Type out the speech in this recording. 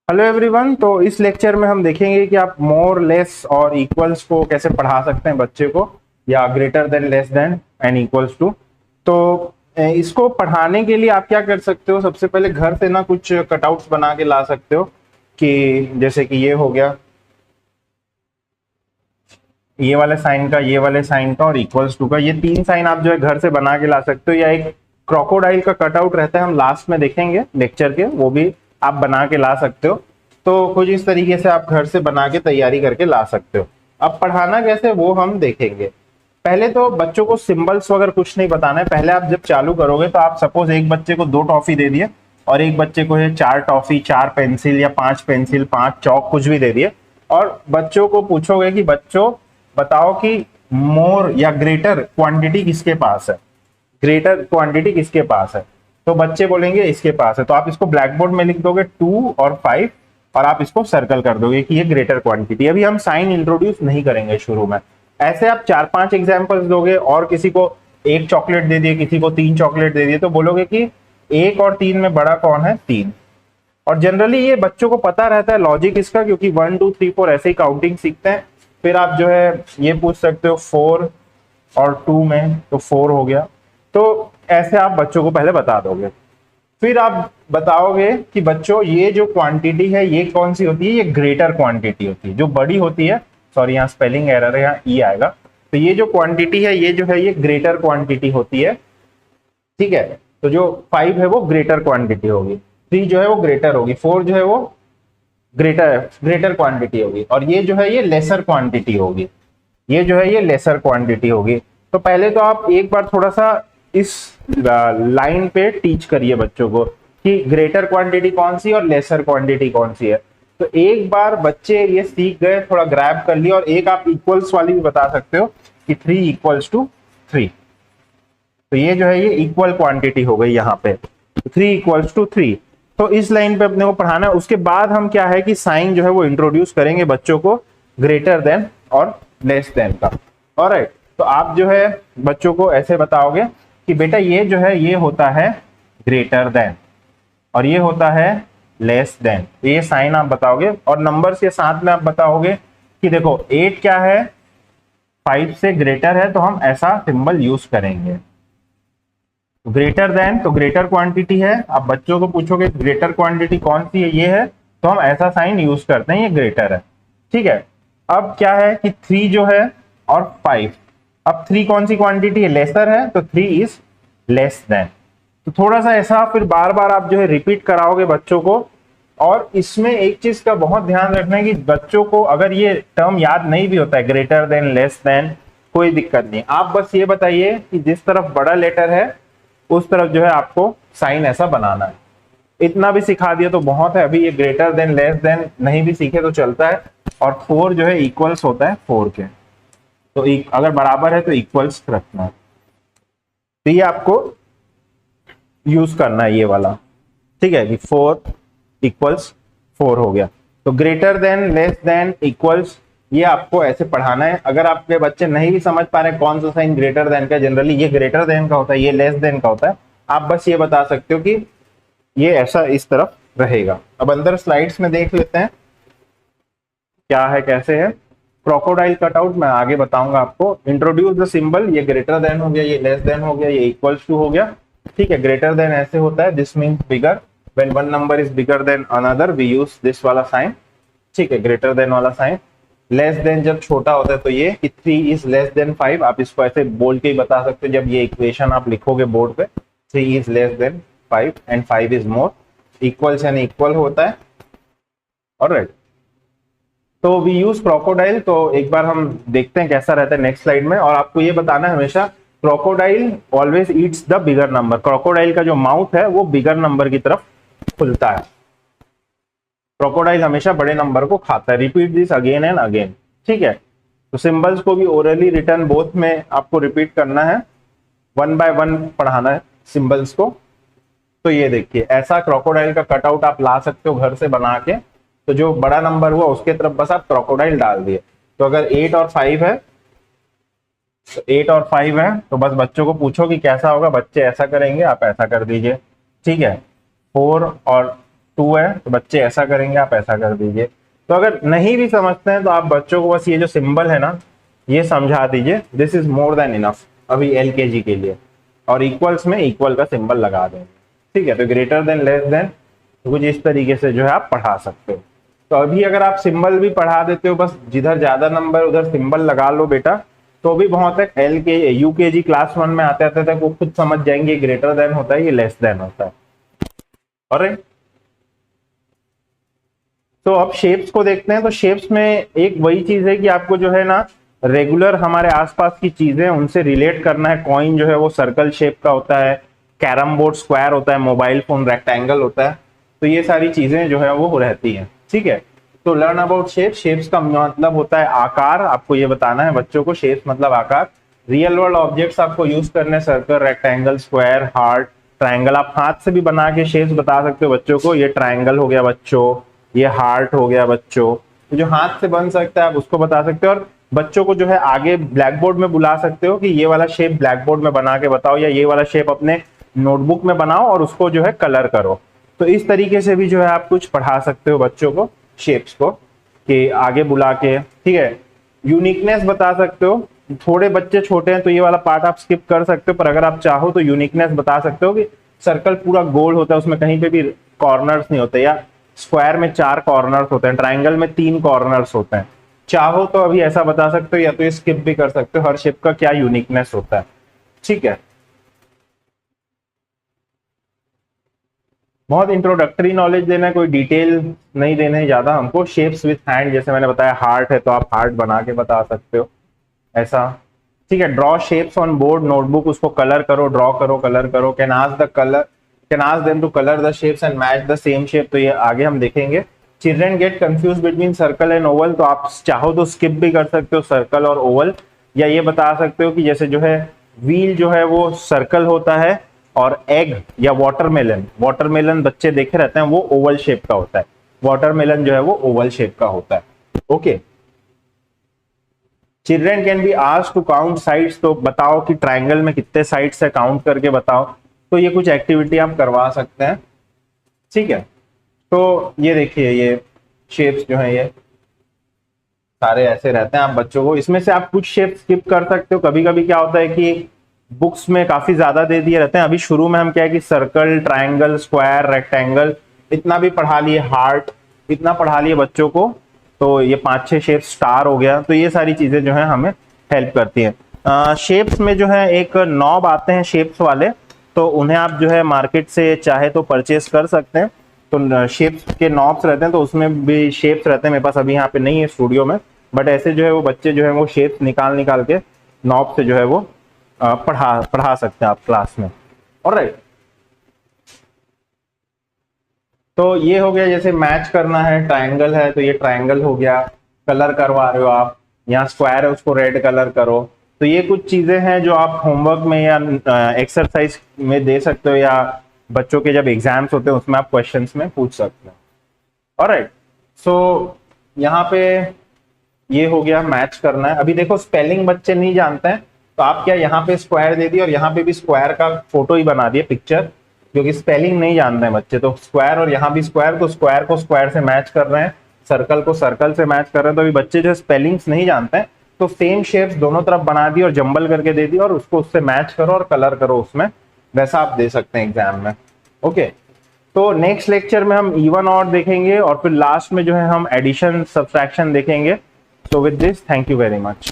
Hello everyone. तो इस lecture में हम देखेंगे कि आप मोर लेस और इक्वल्स को कैसे पढ़ा सकते हैं बच्चे को, या greater than less than and equals to. तो इसको पढ़ाने के लिए आप क्या कर सकते हो, सबसे पहले घर से ना कुछ कटआउट्स बना के ला सकते हो। कि जैसे कि ये हो गया, ये वाले साइन का, ये वाले साइन का और इक्वल्स टू का, ये तीन साइन आप जो है घर से बना के ला सकते हो। या एक क्रोकोडाइल का कटआउट रहता है, हम लास्ट में देखेंगे लेक्चर के, वो भी आप बना के ला सकते हो। तो कुछ इस तरीके से आप घर से बना के तैयारी करके ला सकते हो। अब पढ़ाना कैसे वो हम देखेंगे। पहले तो बच्चों को सिंबल्स वगैरह कुछ नहीं बताना है। पहले आप जब चालू करोगे तो आप सपोज एक बच्चे को 2 टॉफी दे दिए और एक बच्चे को है 4 टॉफी, 4 पेंसिल या 5 पेंसिल, 5 चौक, कुछ भी दे दिए। और बच्चों को पूछोगे कि बच्चों बताओ कि मोर या ग्रेटर क्वांटिटी किसके पास है, ग्रेटर क्वांटिटी किसके पास है। तो बच्चे बोलेंगे इसके पास है। तो आप इसको ब्लैक बोर्ड में लिख दोगे 2 और 5, और आप इसको सर्कल कर दोगे कि ये ग्रेटर क्वांटिटी। अभी हम साइन इंट्रोड्यूस नहीं करेंगे शुरू में। ऐसे आप 4-5 एग्जाम्पल्स दोगे, और किसी को 1 चॉकलेट दे दिए, किसी को 3 चॉकलेट दे दिए, तो बोलोगे कि 1 और 3 में बड़ा कौन है, 3। और जनरली ये बच्चों को पता रहता है लॉजिक इसका, क्योंकि 1 2 3 4 ऐसे ही काउंटिंग सीखते हैं। फिर आप जो है ये पूछ सकते हो 4 और 2 में, तो 4 हो गया। तो ऐसे आप बच्चों को पहले बता दोगे। फिर आप बताओगे कि बच्चों ये जो क्वांटिटी है ये कौन सी होती है, ये ग्रेटर क्वांटिटी होती है, जो बड़ी होती है। सॉरी, यहाँ स्पेलिंग एरर है, यहाँ ई आएगा। तो ये जो क्वांटिटी है, ये जो है ये ग्रेटर क्वांटिटी होती है। ठीक है। तो जो 5 है वो ग्रेटर क्वांटिटी होगी, 3 जो है वो ग्रेटर होगी, 4 जो है वो ग्रेटर ग्रेटर क्वांटिटी होगी, और ये जो है ये लेसर क्वांटिटी होगी। ये जो है ये लेसर क्वांटिटी होगी। तो पहले तो आप एक बार थोड़ा सा इस लाइन पे टीच करिए बच्चों को कि ग्रेटर क्वांटिटी कौन सी और लेसर क्वांटिटी कौन सी है। तो एक बार बच्चे ये सीख गए, थोड़ा ग्रैब कर लिया। और एक आप इक्वल्स वाली भी बता सकते हो कि 3 = 3। तो ये जो है ये इक्वल क्वांटिटी हो गई यहाँ पे, 3 = 3। तो इस लाइन पे अपने को पढ़ाना है। उसके बाद हम क्या है कि साइन जो है वो इंट्रोड्यूस करेंगे बच्चों को ग्रेटर देन और लेस देन का। ऑलराइट। तो आप जो है बच्चों को ऐसे बताओगे कि बेटा ये जो है ये होता है ग्रेटर देन, और ये होता है लेस देन। तो ये साइन आप बताओगे, और नंबर्स के साथ में आप बताओगे कि देखो 8 क्या है, 5 से ग्रेटर है, तो हम ऐसा सिंबल यूज करेंगे। ग्रेटर देन तो ग्रेटर क्वांटिटी है। आप बच्चों को पूछोगे ग्रेटर क्वांटिटी कौन सी है, ये है, तो हम ऐसा साइन यूज करते हैं, ये ग्रेटर है। ठीक है। अब क्या है कि 3 जो है और 5, अब 3 कौन सी क्वांटिटी है, लेसर है, तो 3 इज लेस देन। तो थोड़ा सा ऐसा फिर बार बार आप जो है रिपीट कराओगे बच्चों को। और इसमें एक चीज का बहुत ध्यान रखना है कि बच्चों को अगर ये टर्म याद नहीं भी होता है, ग्रेटर देन, लेस देन, कोई दिक्कत नहीं। आप बस ये बताइए कि जिस तरफ बड़ा लेटर है उस तरफ जो है आपको साइन ऐसा बनाना है। इतना भी सिखा दिया तो बहुत है। अभी ये ग्रेटर देन, लेस देन नहीं भी सीखे तो चलता है। और 4 जो है इक्वल्स होता है 4 के, तो अगर बराबर है तो इक्वल्स रखना है। तो ये आपको यूज करना है ये वाला। ठीक है कि 4 = 4 हो गया। तो greater than, less then, equals, ये आपको ऐसे पढ़ाना है। अगर आपके बच्चे नहीं भी समझ पा रहे कौन सा साइन ग्रेटर देन का, जनरली ये ग्रेटर देन का होता है, ये लेस देन का होता है, आप बस ये बता सकते हो कि ये ऐसा इस तरफ रहेगा। अब अंदर स्लाइड्स में देख लेते हैं क्या है, कैसे है। क्रोकोडाइल कटआउट मैं आगे बताऊंगा आपको। इंट्रोड्यूस द सिंबल, ये ग्रेटर देन हो गया, ये लेस देन हो गया, ये इक्वल्स टू हो गया। ठीक है। ग्रेटर देन ऐसे होता है, this means bigger, when one number is bigger than another we use this वाला साइन। ठीक है, ग्रेटर देन वाला साइन। लेस देन जब छोटा होता है तो ये कि 3 इज लेस देन 5, आप इसको ऐसे बोल के ही बता सकते हो। जब ये इक्वेशन आप लिखोगे बोर्ड पे, 3 is less than 5 and 5 is more. Equals यानी इक्वल होता है। ऑलराइट। तो वी यूज क्रोकोडाइल। तो एक बार हम देखते हैं कैसा रहता है नेक्स्ट स्लाइड में। और आपको ये बताना है हमेशा, crocodile always eats the bigger number. Crocodile का जो माउथ है वो बिगर नंबर की तरफ खुलता है। क्रोकोडाइल हमेशा बड़े नंबर को खाता है। Repeat this again and again. ठीक है। तो सिंबल्स को भी ओरली, रिटर्न, बोथ में आपको रिपीट करना है, 1 बाय 1 पढ़ाना है सिंबल्स को। तो ये देखिए ऐसा क्रोकोडाइल का कटआउट आप ला सकते हो घर से बना के। तो जो बड़ा नंबर हुआ उसके तरफ बस आप क्रोकोडाइल डाल दिए। तो अगर 8 और 5 है, तो 8 और 5 है, तो बस बच्चों को पूछो कि कैसा होगा, बच्चे ऐसा करेंगे, आप ऐसा कर दीजिए। ठीक है। 4 और 2 है तो बच्चे ऐसा करेंगे, आप ऐसा कर दीजिए। तो अगर नहीं भी समझते हैं तो आप बच्चों को बस ये जो सिंबल है ना ये समझा दीजिए, this is more than enough अभी एलकेजी के लिए, और इक्वल्स में इक्वल का सिंबल लगा देंगे, ठीक है। तो ग्रेटर देन लेस देन कुछ इस तरीके से जो है आप पढ़ा सकते हो। तो अभी अगर आप सिंबल भी पढ़ा देते हो, बस जिधर ज्यादा नंबर उधर सिंबल लगा लो बेटा, तो भी बहुत है। एल के यूकेजी क्लास 1 में आते आते तक वो खुद समझ जाएंगे ग्रेटर देन होता है, ये लेस देन होता है। और तो अब शेप्स को देखते हैं। तो शेप्स में एक वही चीज है कि आपको जो है ना रेगुलर हमारे आसपास की चीजें उनसे रिलेट करना है। कॉइन जो है वो सर्कल शेप का होता है, कैरम बोर्ड स्क्वायर होता है, मोबाइल फोन रेक्टेंगल होता है। तो ये सारी चीजें जो है वो रहती हैं, ठीक है। तो लर्न अबाउट शेप। शेप्स का मतलब होता है आकार, आपको ये बताना है बच्चों को, शेप्स मतलब आकार। रियल वर्ल्ड ऑब्जेक्ट्स आपको यूज करने, circle, rectangle, square, heart, triangle. आप हाथ से भी बना के शेप्स बता सकते हो बच्चों को, ये ट्राइंगल हो गया बच्चों, ये हार्ट हो गया बच्चों। तो जो हाथ से बन सकता है आप उसको बता सकते हो, और बच्चों को जो है आगे ब्लैक बोर्ड में बुला सकते हो कि ये वाला शेप ब्लैक बोर्ड में बना के बताओ, या ये वाला शेप अपने नोटबुक में बनाओ और उसको जो है कलर करो। तो इस तरीके से भी जो है आप कुछ पढ़ा सकते हो बच्चों को शेप्स को, कि आगे बुला के, ठीक है। यूनिकनेस बता सकते हो। थोड़े बच्चे छोटे हैं तो ये वाला पार्ट आप स्किप कर सकते हो, पर अगर आप चाहो तो यूनिकनेस बता सकते हो कि सर्कल पूरा गोल होता है, उसमें कहीं पे भी कॉर्नर्स नहीं होते, या स्क्वायर में 4 कॉर्नर्स होते हैं, ट्राइंगल में 3 कॉर्नर्स होते हैं। चाहो तो अभी ऐसा बता सकते हो, या तो ये स्किप भी कर सकते हो, हर शेप का क्या यूनिकनेस होता है, ठीक है। बहुत इंट्रोडक्टरी नॉलेज देना है, कोई डिटेल नहीं देना है ज्यादा हमको। शेप्स विथ हैंड, जैसे मैंने बताया हार्ट है तो आप हार्ट बना के बता सकते हो ऐसा, ठीक है। Draw shapes on board notebook, उसको कलर करो, ड्रॉ करो, कलर करो। Can ask the colour, can ask them to colour the shapes and match the same shape. तो ये आगे हम देखेंगे। Children get confuse between circle and oval, तो आप चाहो तो स्किप भी कर सकते हो सर्कल और ओवल, या ये बता सकते हो कि जैसे जो है व्हील जो है वो सर्कल होता है, और एग या वाटरमेलन, वाटरमेलन बच्चे देखे रहते हैं वो ओवल शेप का होता है, वाटरमेलन जो है वो ओवल शेप का होता है, okay. Children can be asked to count sides, तो बताओ कि ट्राइंगल में कितने साइड्स है, काउंट करके बताओ। तो ये कुछ एक्टिविटी आप करवा सकते हैं, ठीक है। तो ये देखिए ये शेप्स जो है ये सारे ऐसे रहते हैं। आप बच्चों को इसमें से आप कुछ शेप स्किप कर सकते हो। कभी कभी क्या होता है कि बुक्स में काफी ज्यादा दे दिए रहते हैं। अभी शुरू में हम क्या है कि सर्कल, ट्राइंगल, स्क्वायर, रेक्टेंगल इतना भी पढ़ा लिए, हार्ट इतना पढ़ा लिए बच्चों को, तो ये 5-6 शेप, स्टार हो गया। तो ये सारी चीजें जो है हमें हेल्प करती हैं। शेप्स में जो है एक नॉब आते हैं शेप्स वाले, तो उन्हें आप जो है मार्केट से चाहे तो परचेस कर सकते हैं। तो शेप्स के नॉब्स रहते हैं, तो उसमें भी शेप्स रहते हैं। मेरे पास अभी यहाँ पे नहीं है स्टूडियो में, बट ऐसे जो है वो बच्चे जो है वो शेप्स निकाल निकाल के नॉब से जो है वो पढ़ा पढ़ा सकते हैं आप क्लास में। ऑलराइट, तो ये हो गया। जैसे मैच करना है, ट्राइंगल है तो ये ट्राइंगल हो गया, कलर करवा रहे हो आप, यहाँ स्क्वायर है उसको रेड कलर करो। तो ये कुछ चीजें हैं जो आप होमवर्क में या एक्सरसाइज में दे सकते हो, या बच्चों के जब एग्जाम्स होते हैं उसमें आप क्वेश्चंस में पूछ सकते हो। ऑलराइट, सो यहाँ पे ये हो गया, मैच करना है। अभी देखो स्पेलिंग बच्चे नहीं जानते हैं, तो आप क्या यहाँ पे स्क्वायर दे दिए और यहाँ पे भी स्क्वायर का फोटो ही बना दिए, पिक्चर, क्योंकि स्पेलिंग नहीं जानते हैं बच्चे। तो स्क्वायर और यहाँ भी स्क्वायर, तो स्क्वायर को स्क्वायर से मैच कर रहे हैं, सर्कल को सर्कल से मैच कर रहे हैं। तो अभी बच्चे जो स्पेलिंग्स नहीं जानते हैं, तो सेम शेप्स दोनों तरफ बना दी और जंबल करके दे दी, और उसको उससे मैच करो और कलर करो उसमें, वैसा आप दे सकते हैं एग्जाम में, ओके। तो नेक्स्ट लेक्चर में हम इवन ऑड देखेंगे, और फिर लास्ट में जो है हम एडिशन सब्सट्रैक्शन देखेंगे। So with this, thank you very much.